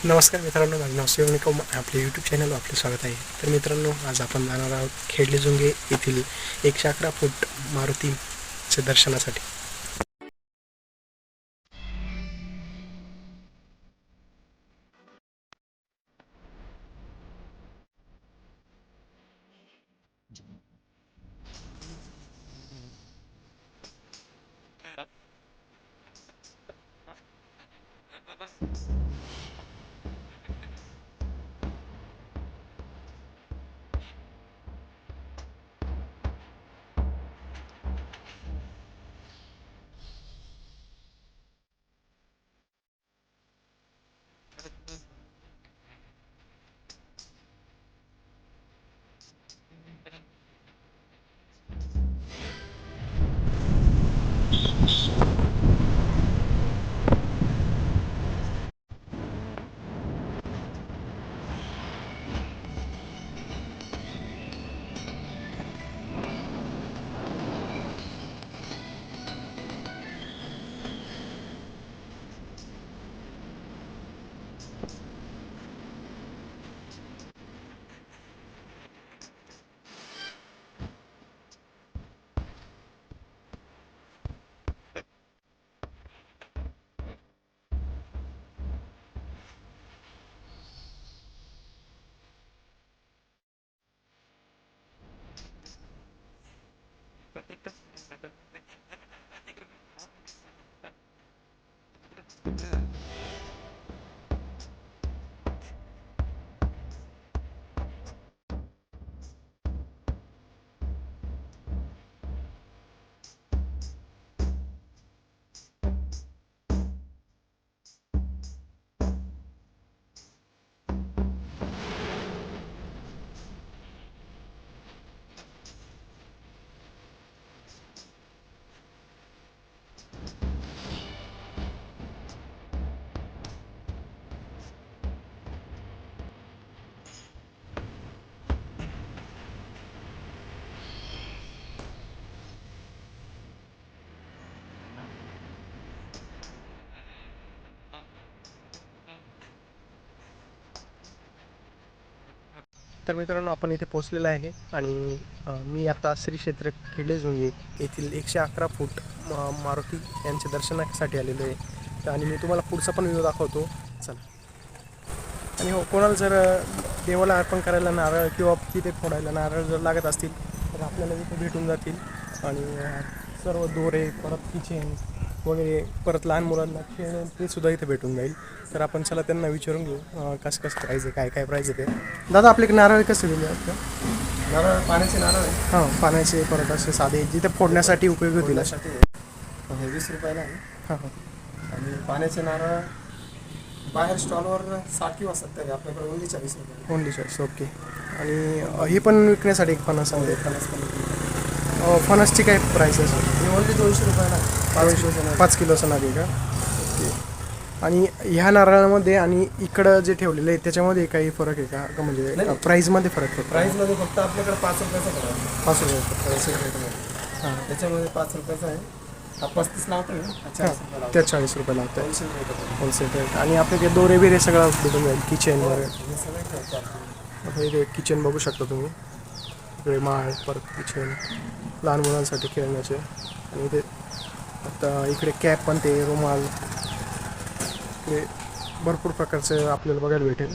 नमस्कार मित्रांनो, माझं नाव शिवनिकम. आपल्या यूट्यूब चॅनलवर आपलं स्वागत आहे. तर मित्रांनो, आज आपण जाणार आहोत खेडलेजुंगे येथील 111 फूट मारुतीच्या दर्शनासाठी. तर मित्रांनो, आपण इथे पोहोचलेलो आहे आणि मी आता श्री क्षेत्र खेडलेजुंगे येथील 111 फूट मारुती यांच्या दर्शनासाठी आलेलो आहे. आणि मी तुम्हाला पुढचा पण व्हिडिओ दाखवतो. चला. आणि हो, कोणाला जर देवाला अर्पण करायला नारळ किंवा तिथे फोडायला नारळ जर लागत असतील तर आपल्याला इथे भेटून जातील. आणि सर्व दोरे, परत किचन वगैरे, परत लहान मुलांना खेळ ते सुद्धा इथे भेटून जाईल. तर आपण चला त्यांना विचारून घेऊ कसं कसं प्राईज आहे, काय काय प्राईज आहे ते. दादा, आपले नारळ कसे दिले आपलं? नारळ पाण्याचे नारळ आहे. हां, पाण्याचे, परत असे साधे जिथे फोडण्यासाठी उपयोगी होतील अशा. हे 20 रुपयाला आहे. हां हां. आणि पाण्याचे नारळ बाहेर स्टॉलवर 60 किंवा 70 आहे, आपल्याकडे ओनली 40 रुपये. Only choice, okay. आणि हे पण विकण्यासाठी एक फणस आहे. फणसची काय प्राईस आहे सर? हे ओनली 200 रुपयाला आहे. 5 किलोचा नाग आहे का? ओके. आणि ह्या नारळामध्ये आणि इकडं जे ठेवलेलं आहे त्याच्यामध्ये काही फरक आहे का? म्हणजे नाही. प्राईजमध्ये फरक आहे? प्राईजमध्ये फक्त आपल्याकडे 5 रुपयाचा फरक आहे. 5 रुपये. हां, त्याच्यामध्ये 5 रुपयाचा आहे. हा 35 लावतो आहे, हा 40 रुपये लावतो. त्या 40 रुपये लावत आहे. होलसेल रेट आहे. Wholesale rate. आणि आपले ते दोरे बिरे सगळं भेटून जाईल, किचन वगैरे. हे सगळे ठेवतो आपण. आता इथे किचन बघू शकता तुम्ही. इकडे माळ, परत किचन, लहान मुलांसाठी खेळण्याचे. आणि इथे आता इकडे कॅप पण, ते रुमाल, इकडे भरपूर प्रकारचे आपल्याला बघायला भेटेल.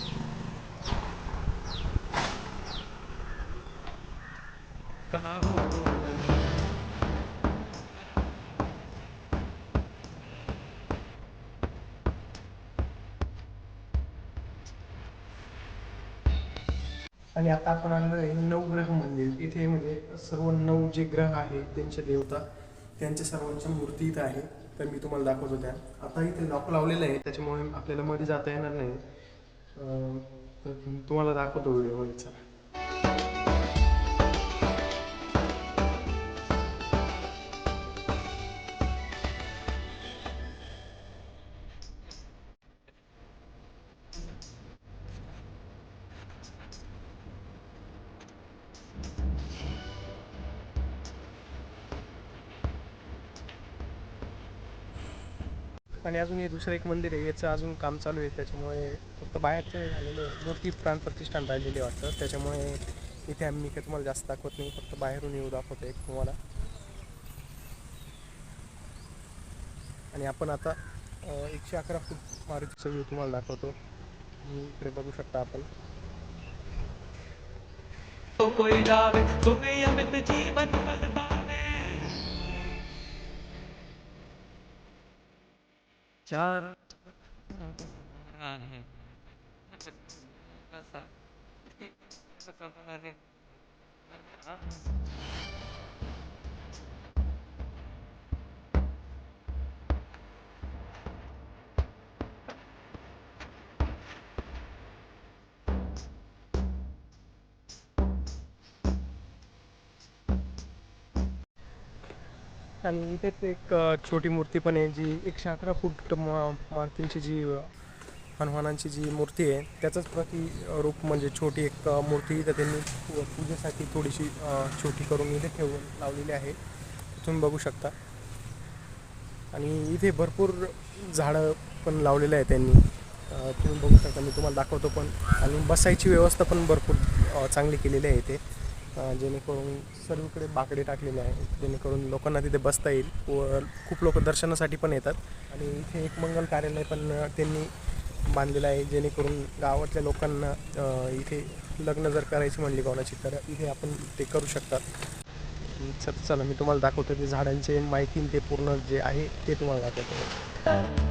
आणि आता आपण आलेलो आहे नवग्रह मंदिर. इथे म्हणजे सर्व 9 जे ग्रह आहेत त्यांचे देवता, त्यांच्या सर्वांच्या मूर्ती इथं आहे. तर मी तुम्हाला दाखवतो त्या. आता इथे लॉक लावलेलं आहे, त्याच्यामुळे आपल्याला मध्ये जाता येणार नाही. तर तुम्हाला दाखवतो व्हिडिओ. आणि अजून हे दुसरं एक मंदिर आहे, याचं अजून काम चालू आहे, त्याच्यामुळे फक्त बाहेरचं झालेलं आहे. मूर्ती प्राण प्रतिष्ठान राहिलेली वाटतं, त्याच्यामुळे इथे आम्ही काही तुम्हाला जास्त दाखवत नाही, फक्त बाहेरून येऊ दाखवतो एक तुम्हाला. आणि आपण आता 111 फूट मारुतीचा व्ह्यू तुम्हाला दाखवतो. इकडे बघू शकता आपण. कोई जावे तुम्हें अमित जीवन पल पावे चार आणि इथेच एक छोटी मूर्ती पण आहे, जी 111 फूट मारुतींची जी हनुमानांची जी मूर्ती आहे, त्याचंच रूप म्हणजे छोटी एक मूर्ती इथं त्यांनी पूजेसाठी थोडीशी छोटी करून इथे ठेवून लावलेली आहे, तुम्ही बघू शकता. आणि इथे भरपूर झाडं पण लावलेलं आहे त्यांनी, तुम्ही बघू शकता, मी तुम्हाला दाखवतो पण. आणि बसायची व्यवस्था पण भरपूर चांगली केलेली आहे इथे, जेणेकरून सर्वीकडे बाकडे टाकलेले आहे, जेणेकरून लोकांना तिथे बसता येईल व खूप लोक दर्शनासाठी पण येतात. आणि इथे एक मंगल कार्यालय पण त्यांनी बांधलेलं आहे, जेणेकरून गावातल्या लोकांना इथे लग्न जर करायची म्हणली कोणाची, तर इथे आपण ते करू शकतात. चला मी तुम्हाला दाखवतो ते झाडांचे माहिती, ते पूर्ण जे आहे ते तुम्हाला दाखवतो.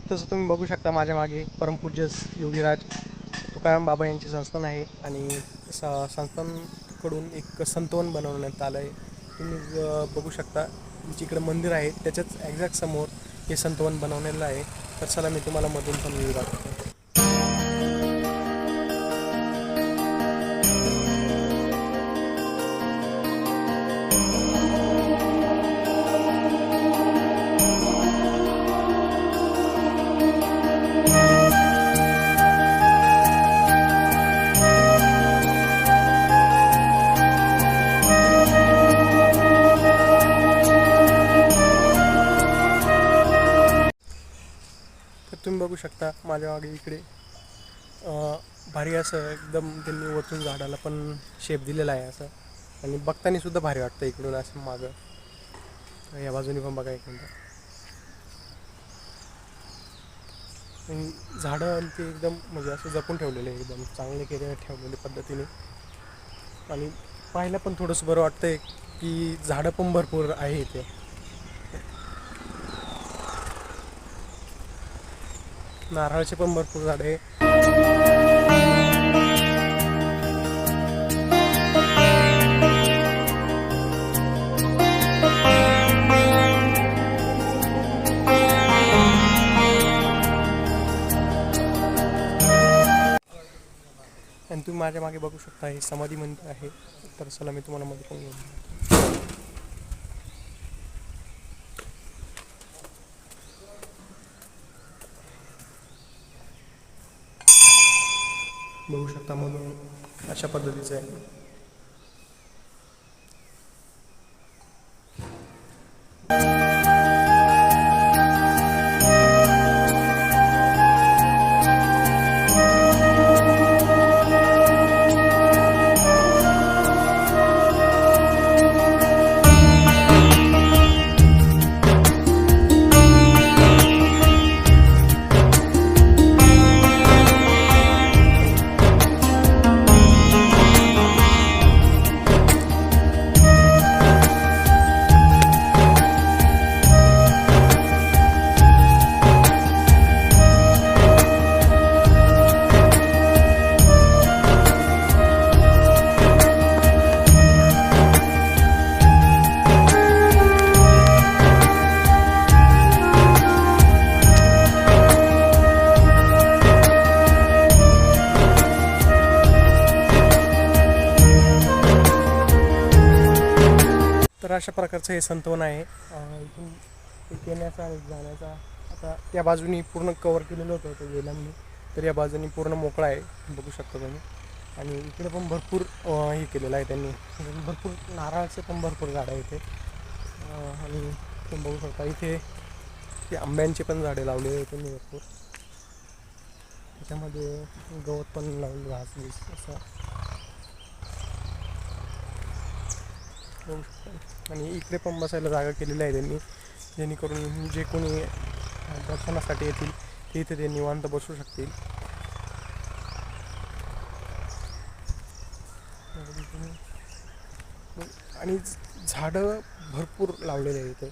तसं तुम्ही बघू शकता माझ्या मागे परमपूज्य योगीराज तुकाराम बाबा यांचे संस्थान आहे, आणि संस्थानकडून एक संतवन बनवण्यात आलं आहे. तुम्ही बघू शकता जिकडं मंदिर आहे त्याच्याच एक्झॅक्ट समोर हे संतवन बनवलेलं आहे. तर चला मी तुम्हाला मधून पण व्ह्यू दाखवतो. तुम्ही बघू शकता माझ्या मागे इकडे भारी असं एकदम त्यांनी वरतून झाडाला पण शेप दिलेला आहे असं, आणि बघताना सुद्धा भारी वाटतं इकडून असं मागं. या बाजूने पण बघा एक मिनटं. झाडं ते एकदम म्हणजे असं जपून ठेवलेले, एकदम चांगले केले ठेवलेले पद्धतीने. आणि पाहायला पण थोडंसं बरं वाटतंय की झाडं पण भरपूर आहे इथे. नारळाचे पण भरपूर झाड आहे. आणि तुम्ही माझ्या मागे बघू शकता हे समाधी मंदिर आहे. तर चला मी तुम्हाला मध्ये पण घेऊन बघू शकता, म्हणून अशा पद्धतीचं आहे. अशा प्रकारचं हे संतवन आहे. इथून एक येण्याचा आणि जाण्याचा. आता त्या बाजूनी पूर्ण कवर केलेलं होतं ते वेलांनी, तर या बाजूनी पूर्ण मोकळा आहे, बघू शकता तुम्ही. आणि इकडे पण भरपूर हे केलेलं आहे त्यांनी, भरपूर नारळाचे पण भरपूर झाडं आहे इथे. आणि तुम्ही बघू शकता इथे ते आंब्यांचे पण झाडे लावलेले आहेत त्यांनी भरपूर. त्याच्यामध्ये गवत पण लावलं घास असं बघू शकता. आणि इकडे पण बसायला जागा केलेली आहे त्यांनी, जेणेकरून जे कोणी दर्शनासाठी येतील ते इथे ते निवांत बसू शकतील. आणि झाडं भरपूर लावलेले आहे इथे,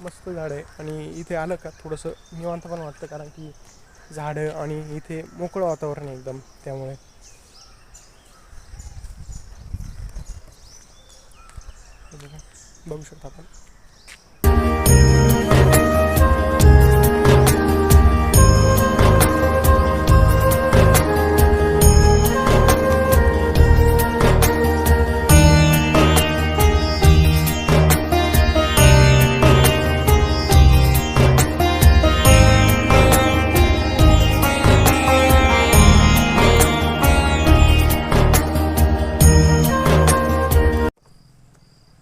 मस्त झाड आहे. आणि इथे आलं का थोडंसं निवांत पण वाटतं, कारण की झाडं आणि इथे मोकळं वातावरण आहे एकदम, त्यामुळे बघू शकता आपण.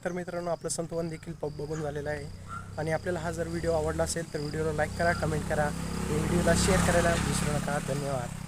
तर मित्रांनो, आपलं संतवन देखील बघून झालेलं आहे. आणि आपल्याला हा जर व्हिडिओ आवडला असेल तर व्हिडिओला लाईक करा, कमेंट करा, व्हिडिओला शेअर करायला विसरू नका. धन्यवाद.